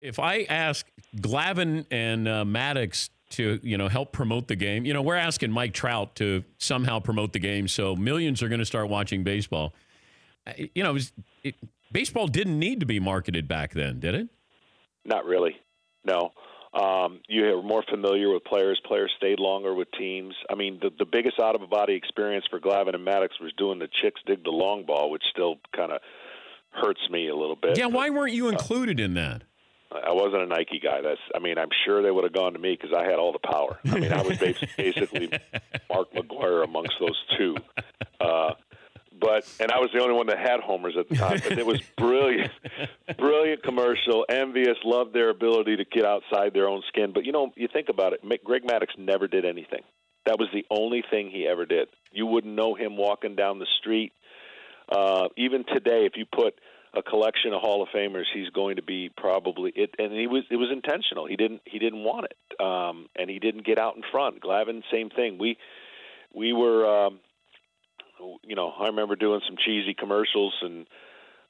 If I ask Glavine and Maddox to, help promote the game, we're asking Mike Trout to somehow promote the game, so millions are going to start watching baseball. Baseball didn't need to be marketed back then, did it? Not really, no. You were more familiar with players. Players stayed longer with teams. I mean, the biggest out-of-body experience for Glavine and Maddox was doing the Chicks Dig the Long Ball, which still kind of hurts me a little bit. Yeah, why weren't you included in that? I wasn't a Nike guy. I'm sure they would have gone to me because I had all the power. I mean, I was basically Mark McGuire amongst those two. And I was the only one that had homers at the time. But it was brilliant, brilliant commercial. Envious, loved their ability to get outside their own skin. But, you think about it, Greg Maddux never did anything. That was the only thing he ever did. You wouldn't know him walking down the street. Even today, if you put a collection of Hall of Famers, he's going to be probably it. And it was intentional. He didn't want it, and he didn't get out in front. Glavine, same thing. We were. I remember doing some cheesy commercials, and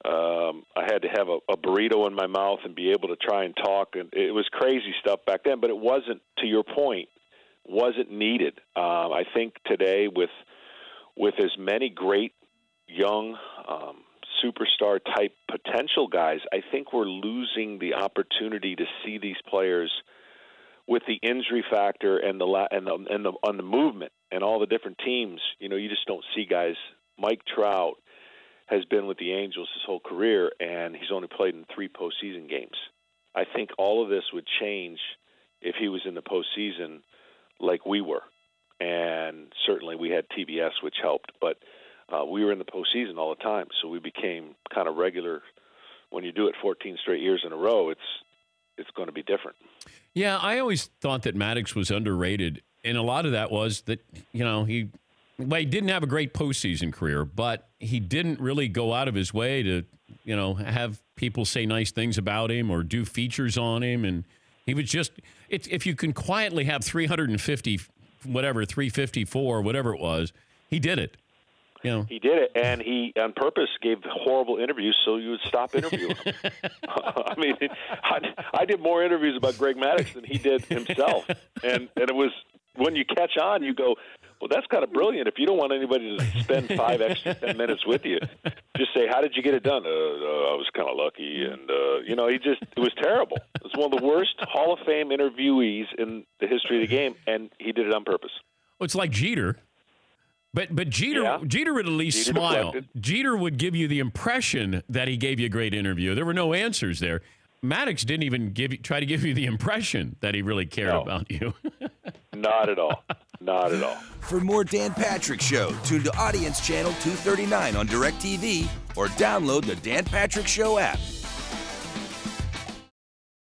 I had to have a burrito in my mouth and be able to try and talk. And it was crazy stuff back then, but it wasn't, to your point, wasn't needed. I think today with as many great young superstar-type potential guys, I think we're losing the opportunity to see these players with the injury factor and on the movement and all the different teams. You just don't see guys. Mike Trout has been with the Angels his whole career, and he's only played in 3 postseason games. I think all of this would change if he was in the postseason like we were. And certainly we had TBS, which helped, but we were in the postseason all the time, so we became kind of regular. When you do it 14 straight years in a row, it's going to be different. Yeah, I always thought that Maddox was underrated, and a lot of that was that, he didn't have a great postseason career, but he didn't really go out of his way to, have people say nice things about him or do features on him, and he was just, if you can quietly have 350, 354, whatever it was, he did it. He did it, and he on purpose gave horrible interviews so you would stop interviewing him. I mean, I did more interviews about Greg Maddux than he did himself, and it was when you catch on, you go, well, that's kind of brilliant. If you don't want anybody to spend 5 extra 10 minutes with you, just say, how did you get it done? I was kind of lucky, and it was terrible. It was one of the worst Hall of Fame interviewees in the history of the game, and he did it on purpose. Well, it's like Jeter. But Jeter would at least smile. Deflected. Jeter would give you the impression that he gave you a great interview. There were no answers there. Maddox didn't even try to give you the impression that he really cared about you. Not at all. Not at all. For more Dan Patrick Show, tune to Audience Channel 239 on DirecTV or download the Dan Patrick Show app.